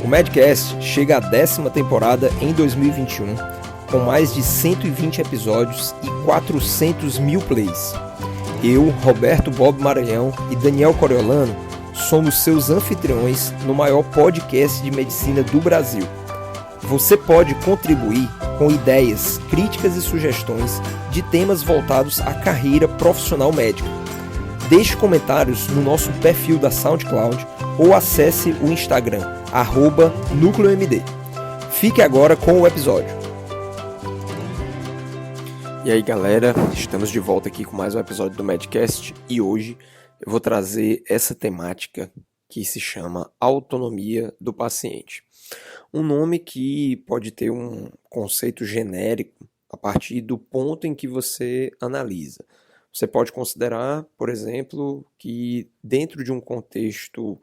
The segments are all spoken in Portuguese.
O Medcast chega à 10ª temporada em 2021, com mais de 120 episódios e 400 mil plays. Eu, Roberto Bob Maranhão e Daniel Coriolano somos seus anfitriões no maior podcast de medicina do Brasil. Você pode contribuir com ideias, críticas e sugestões de temas voltados à carreira profissional médica. Deixe comentários no nosso perfil da SoundCloud ou acesse o Instagram, @NúcleoMD. Fique agora com o episódio. E aí galera, estamos de volta aqui com mais um episódio do Medcast e hoje eu vou trazer essa temática que se chama autonomia do paciente. Um nome que pode ter um conceito genérico a partir do ponto em que você analisa. Você pode considerar, por exemplo, que dentro de um contexto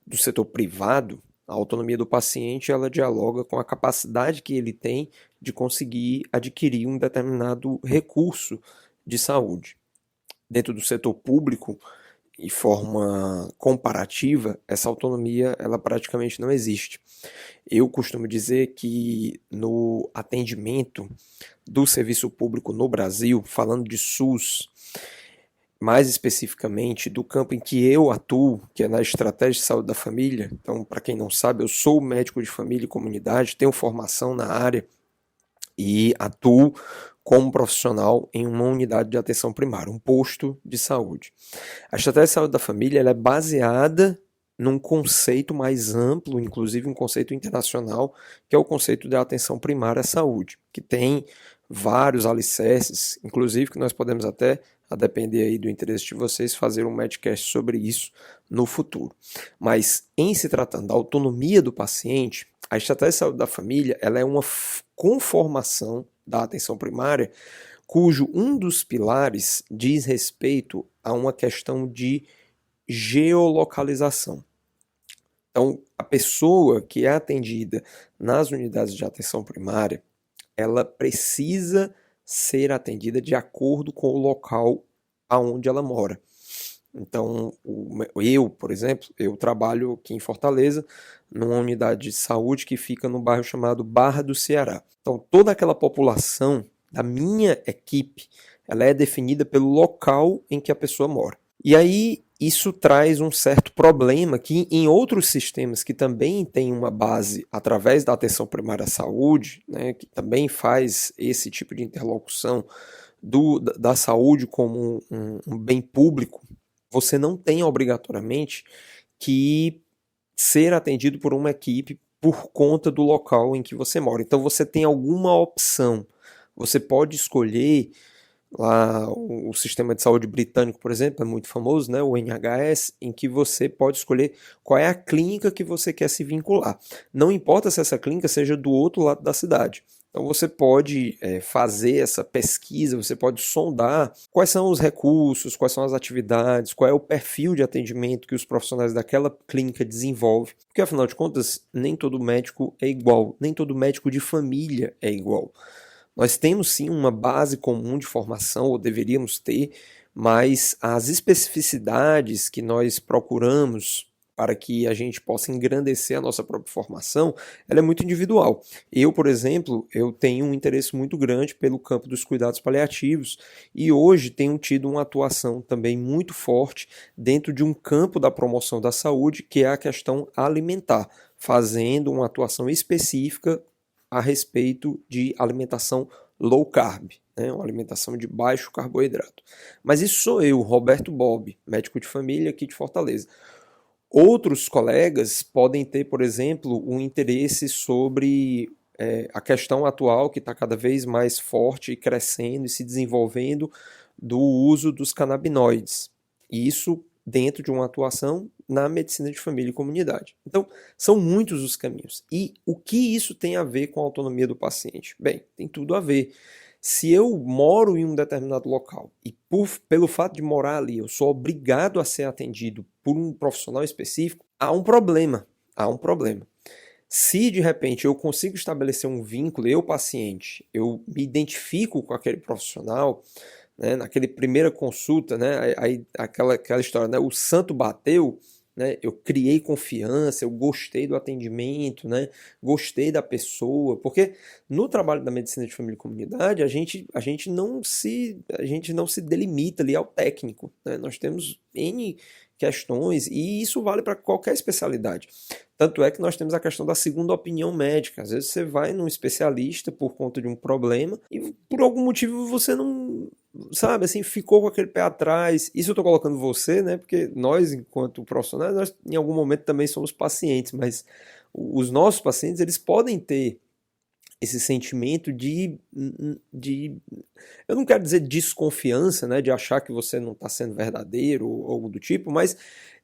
do setor privado, a autonomia do paciente ela dialoga com a capacidade que ele tem de conseguir adquirir um determinado recurso de saúde. Dentro do setor público, de forma comparativa, essa autonomia ela praticamente não existe. Eu costumo dizer que no atendimento do serviço público no Brasil, falando de SUS, mais especificamente do campo em que eu atuo, que é na estratégia de saúde da família. Então, para quem não sabe, eu sou médico de família e comunidade, tenho formação na área e atuo como profissional em uma unidade de atenção primária, um posto de saúde. A estratégia de saúde da família ela é baseada num conceito mais amplo, inclusive um conceito internacional, que é o conceito da atenção primária à saúde, que tem vários alicerces, inclusive que nós podemos até, a depender aí do interesse de vocês, fazer um Medcast sobre isso no futuro. Mas em se tratando da autonomia do paciente, a estratégia de saúde da família ela é uma conformação da atenção primária, cujo um dos pilares diz respeito a uma questão de geolocalização. Então, a pessoa que é atendida nas unidades de atenção primária, ela precisa ser atendida de acordo com o local aonde ela mora. Então, eu, por exemplo, eu trabalho aqui em Fortaleza, numa unidade de saúde que fica no bairro chamado Barra do Ceará. Então, toda aquela população da minha equipe, ela é definida pelo local em que a pessoa mora. E aí, isso traz um certo problema que em outros sistemas que também têm uma base através da atenção primária à saúde, né, que também faz esse tipo de interlocução da saúde como um bem público, você não tem obrigatoriamente que ser atendido por uma equipe por conta do local em que você mora. Então você tem alguma opção. Você pode escolher lá o sistema de saúde britânico, por exemplo, é muito famoso, né, o NHS, em que você pode escolher qual é a clínica que você quer se vincular. Não importa se essa clínica seja do outro lado da cidade. Então você pode fazer essa pesquisa, você pode sondar quais são os recursos, quais são as atividades, qual é o perfil de atendimento que os profissionais daquela clínica desenvolvem. Porque afinal de contas, nem todo médico é igual, nem todo médico de família é igual. Nós temos sim uma base comum de formação, ou deveríamos ter, mas as especificidades que nós procuramos para que a gente possa engrandecer a nossa própria formação, ela é muito individual. Eu, por exemplo, eu tenho um interesse muito grande pelo campo dos cuidados paliativos e hoje tenho tido uma atuação também muito forte dentro de um campo da promoção da saúde, que é a questão alimentar, fazendo uma atuação específica a respeito de alimentação low carb, né? Uma alimentação de baixo carboidrato. Mas isso sou eu, Roberto Bob, médico de família aqui de Fortaleza. Outros colegas podem ter, por exemplo, um interesse sobre a questão atual que está cada vez mais forte e crescendo e se desenvolvendo do uso dos canabinoides. E isso dentro de uma atuação na medicina de família e comunidade. Então, são muitos os caminhos. E o que isso tem a ver com a autonomia do paciente? Bem, tem tudo a ver. Se eu moro em um determinado local e pelo fato de morar ali eu sou obrigado a ser atendido por um profissional específico, há um problema. Se de repente eu consigo estabelecer um vínculo, eu paciente, eu me identifico com aquele profissional, né, naquela primeira consulta, né, aí, aquela história, né, o santo bateu, né? Eu criei confiança, eu gostei do atendimento, né? Gostei da pessoa, porque no trabalho da medicina de família e comunidade, a gente não se delimita ali ao técnico, né? Nós temos N questões e isso vale para qualquer especialidade. Tanto é que nós temos a questão da segunda opinião médica. Às vezes você vai num especialista por conta de um problema e por algum motivo você não, sabe, assim, ficou com aquele pé atrás. Isso eu tô colocando você, né? Porque nós, enquanto profissionais, nós em algum momento também somos pacientes, mas os nossos pacientes, eles podem ter esse sentimento de, eu não quero dizer desconfiança, né, de achar que você não está sendo verdadeiro ou algo do tipo, mas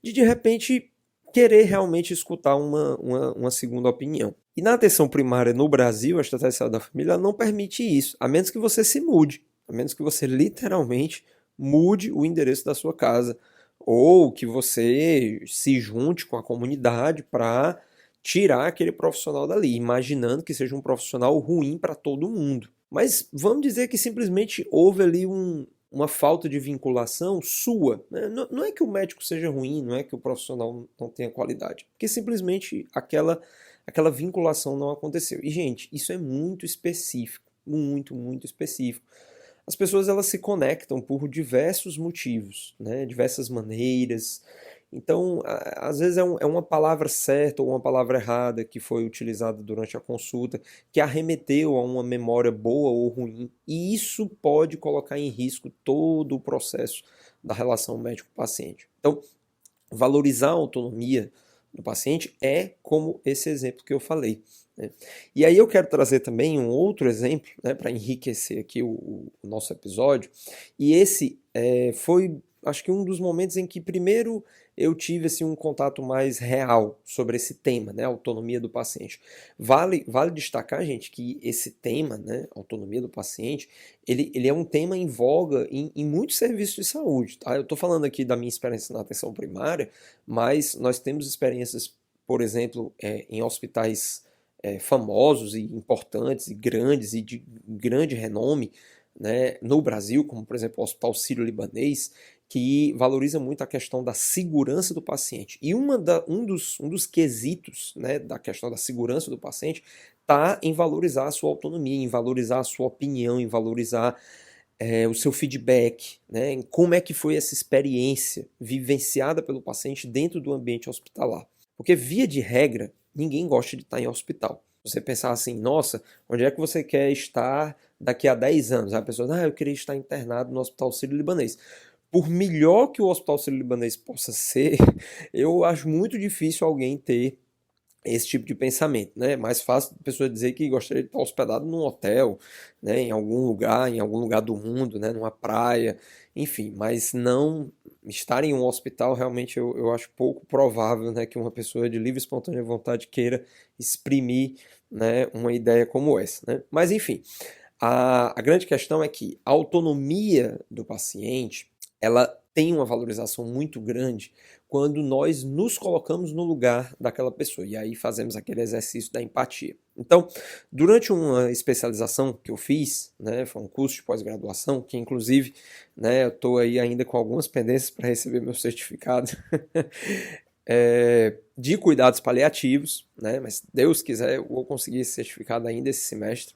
de repente querer realmente escutar uma segunda opinião. E na atenção primária no Brasil, a estratégia de saúde da família não permite isso, a menos que você se mude, a menos que você literalmente mude o endereço da sua casa, ou que você se junte com a comunidade para tirar aquele profissional dali, imaginando que seja um profissional ruim para todo mundo. Mas vamos dizer que simplesmente houve ali uma falta de vinculação sua, né? Não é que o médico seja ruim, não é que o profissional não tenha qualidade, porque simplesmente aquela vinculação não aconteceu. E, gente, isso é muito específico, muito, muito específico. As pessoas elas se conectam por diversos motivos, né? Diversas maneiras. Então, às vezes é uma palavra certa ou uma palavra errada que foi utilizada durante a consulta, que arremeteu a uma memória boa ou ruim, e isso pode colocar em risco todo o processo da relação médico-paciente. Então, valorizar a autonomia do paciente é como esse exemplo que eu falei, né? E aí eu quero trazer também um outro exemplo, né, para enriquecer aqui o nosso episódio, e esse foi, acho que um dos momentos em que primeiro eu tive assim, um contato mais real sobre esse tema, né, autonomia do paciente. Vale destacar, gente, que esse tema, né, autonomia do paciente, ele é um tema em voga em muitos serviços de saúde, tá? Eu estou falando aqui da minha experiência na atenção primária, mas nós temos experiências, por exemplo, em hospitais famosos e importantes e grandes e de grande renome, né, no Brasil, como por exemplo o Hospital Sírio-Libanês, que valoriza muito a questão da segurança do paciente. E um dos quesitos, né, da questão da segurança do paciente está em valorizar a sua autonomia, em valorizar a sua opinião, em valorizar o seu feedback, né, em como é que foi essa experiência vivenciada pelo paciente dentro do ambiente hospitalar. Porque, via de regra, ninguém gosta de estar em hospital. Você pensar assim, nossa, onde é que você quer estar daqui a 10 anos? A pessoa, eu queria estar internado no Hospital Sírio-Libanês. Por melhor que o Hospital Sírio-Libanês possa ser, eu acho muito difícil alguém ter esse tipo de pensamento, né? É mais fácil a pessoa dizer que gostaria de estar hospedado num hotel, né? Em algum lugar do mundo, né? Numa praia, enfim, mas não estar em um hospital, realmente eu acho pouco provável, né? Que uma pessoa de livre e espontânea vontade queira exprimir, né? Uma ideia como essa, né? Mas enfim, a grande questão é que a autonomia do paciente, ela tem uma valorização muito grande quando nós nos colocamos no lugar daquela pessoa, e aí fazemos aquele exercício da empatia. Então, durante uma especialização que eu fiz, né, foi um curso de pós-graduação, que inclusive, né, eu estou aí ainda com algumas pendências para receber meu certificado, de cuidados paliativos, né, mas Deus quiser eu vou conseguir esse certificado ainda esse semestre,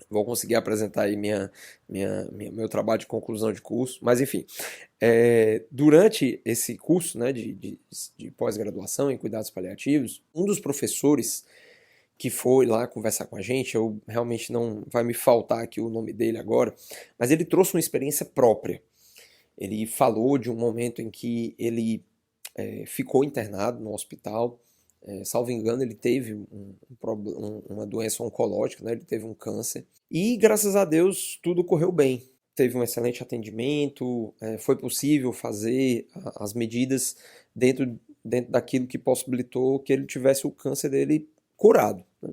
vou conseguir apresentar aí meu trabalho de conclusão de curso, mas enfim, durante esse curso, né, de pós-graduação em cuidados paliativos, um dos professores que foi lá conversar com a gente, eu realmente não vai me faltar aqui o nome dele agora, mas ele trouxe uma experiência própria. Ele falou de um momento em que ele ficou internado no hospital, salvo engano, ele teve uma doença oncológica, né? Ele teve um câncer. E graças a Deus tudo correu bem. Teve um excelente atendimento, foi possível fazer as medidas dentro daquilo que possibilitou que ele tivesse o câncer dele curado, né?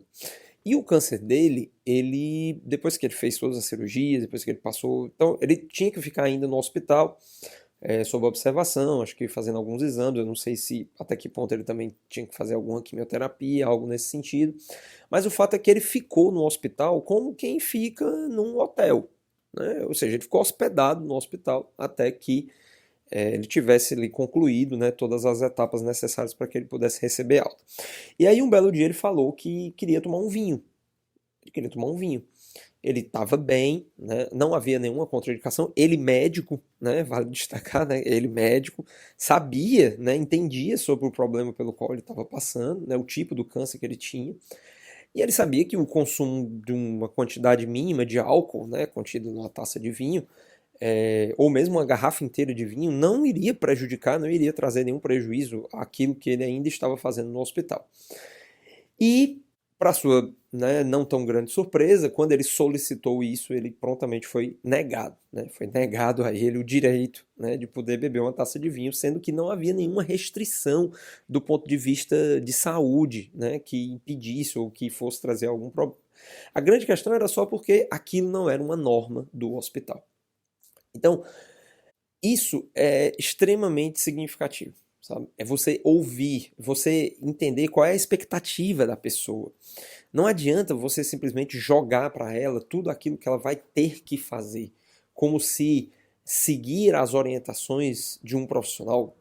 E o câncer dele, depois que ele fez todas as cirurgias, depois que ele passou, então ele tinha que ficar ainda no hospital, sob observação, acho que fazendo alguns exames, eu não sei se até que ponto ele também tinha que fazer alguma quimioterapia, algo nesse sentido, mas o fato é que ele ficou no hospital como quem fica num hotel, né? Ou seja, ele ficou hospedado no hospital até que ele tivesse ali concluído, né, todas as etapas necessárias para que ele pudesse receber alta. E aí um belo dia ele falou que queria tomar um vinho. Ele queria tomar um vinho. Ele estava bem, né? Não havia nenhuma contraindicação. Ele médico, né? Vale destacar, né? Ele médico, sabia, né? Entendia sobre o problema pelo qual ele estava passando, né? O tipo do câncer que ele tinha. E ele sabia que o consumo de uma quantidade mínima de álcool, né? Contido numa taça de vinho, ou mesmo uma garrafa inteira de vinho, não iria prejudicar, não iria trazer nenhum prejuízo àquilo que ele ainda estava fazendo no hospital. E, para sua, né, não tão grande surpresa, quando ele solicitou isso, ele prontamente foi negado. Né? Foi negado a ele o direito, né, de poder beber uma taça de vinho, sendo que não havia nenhuma restrição do ponto de vista de saúde, né, que impedisse ou que fosse trazer algum problema. A grande questão era só porque aquilo não era uma norma do hospital. Então, isso é extremamente significativo, sabe? É você ouvir, você entender qual é a expectativa da pessoa. Não adianta você simplesmente jogar para ela tudo aquilo que ela vai ter que fazer, como se seguir as orientações de um profissional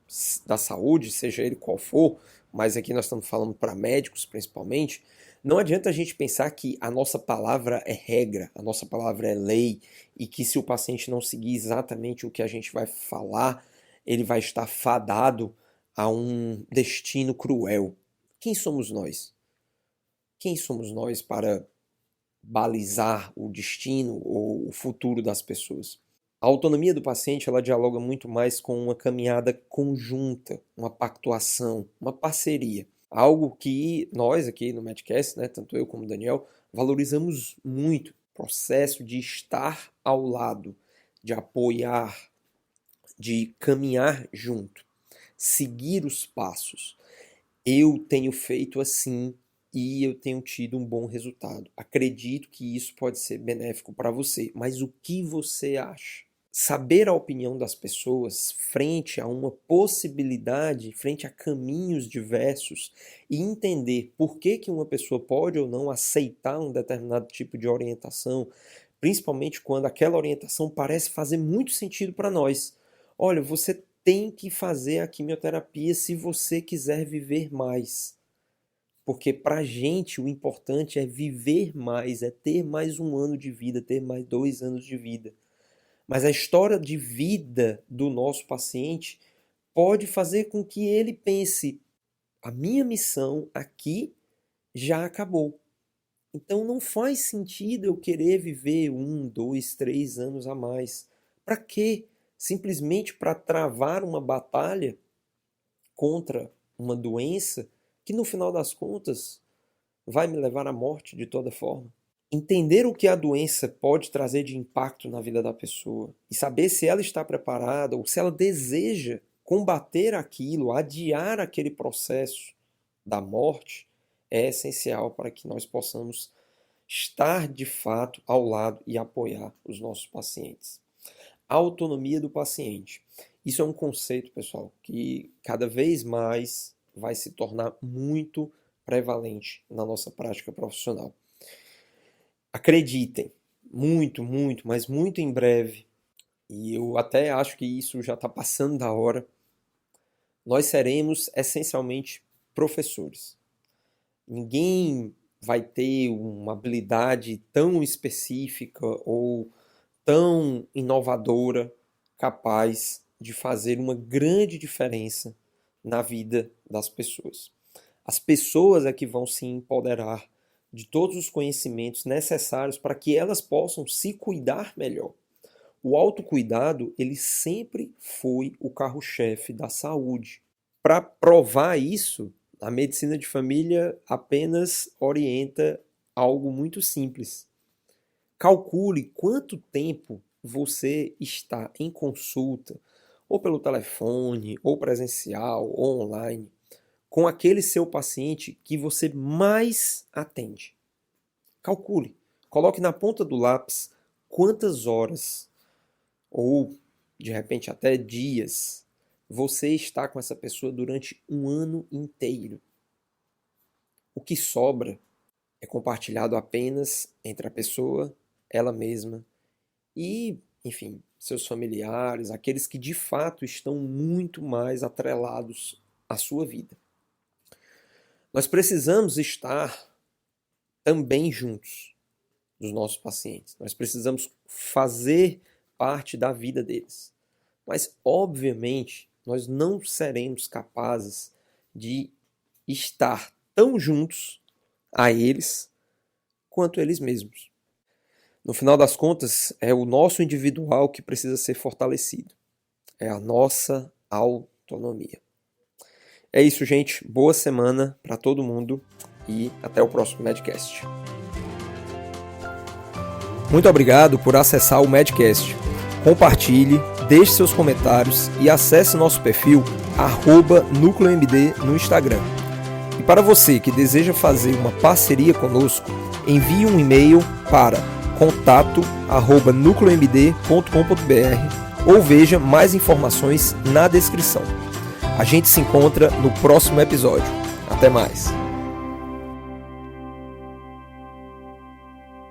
da saúde, seja ele qual for, mas aqui nós estamos falando para médicos principalmente, não adianta a gente pensar que a nossa palavra é regra, a nossa palavra é lei, e que se o paciente não seguir exatamente o que a gente vai falar, ele vai estar fadado a um destino cruel. Quem somos nós? Quem somos nós para balizar o destino ou o futuro das pessoas? A autonomia do paciente ela dialoga muito mais com uma caminhada conjunta, uma pactuação, uma parceria. Algo que nós aqui no Medcast, né, tanto eu como o Daniel, valorizamos muito. O processo de estar ao lado, de apoiar, de caminhar junto, seguir os passos. Eu tenho feito assim e eu tenho tido um bom resultado. Acredito que isso pode ser benéfico para você, mas o que você acha? Saber a opinião das pessoas frente a uma possibilidade, frente a caminhos diversos e entender por que que uma pessoa pode ou não aceitar um determinado tipo de orientação, principalmente quando aquela orientação parece fazer muito sentido para nós. Olha, você tem que fazer a quimioterapia se você quiser viver mais. Porque para a gente o importante é viver mais, é ter mais um ano de vida, ter mais 2 anos de vida. Mas a história de vida do nosso paciente pode fazer com que ele pense: a minha missão aqui já acabou. Então não faz sentido eu querer viver 1, 2, 3 anos a mais. Para quê? Simplesmente para travar uma batalha contra uma doença que no final das contas vai me levar à morte de toda forma. Entender o que a doença pode trazer de impacto na vida da pessoa e saber se ela está preparada ou se ela deseja combater aquilo, adiar aquele processo da morte, é essencial para que nós possamos estar de fato ao lado e apoiar os nossos pacientes. A autonomia do paciente. Isso é um conceito, pessoal, que cada vez mais vai se tornar muito prevalente na nossa prática profissional. Acreditem, muito, muito, mas muito em breve, e eu até acho que isso já está passando da hora, nós seremos essencialmente professores. Ninguém vai ter uma habilidade tão específica ou tão inovadora capaz de fazer uma grande diferença na vida das pessoas. As pessoas é que vão se empoderar de todos os conhecimentos necessários para que elas possam se cuidar melhor. O autocuidado, ele sempre foi o carro-chefe da saúde. Para provar isso, a medicina de família apenas orienta algo muito simples. Calcule quanto tempo você está em consulta, ou pelo telefone, ou presencial, ou online, com aquele seu paciente que você mais atende. Calcule, coloque na ponta do lápis quantas horas, ou de repente até dias, você está com essa pessoa durante um ano inteiro. O que sobra é compartilhado apenas entre a pessoa, ela mesma e, enfim, seus familiares, aqueles que de fato estão muito mais atrelados à sua vida. Nós precisamos estar também juntos dos nossos pacientes. Nós precisamos fazer parte da vida deles. Mas, obviamente, nós não seremos capazes de estar tão juntos a eles quanto eles mesmos. No final das contas, é o nosso individual que precisa ser fortalecido. É a nossa autonomia. É isso, gente. Boa semana para todo mundo e até o próximo Medcast. Muito obrigado por acessar o Medcast. Compartilhe, deixe seus comentários e acesse nosso perfil @NúcleoMD no Instagram. E para você que deseja fazer uma parceria conosco, envie um e-mail para contato@nucleomd.com.br ou veja mais informações na descrição. A gente se encontra no próximo episódio. Até mais!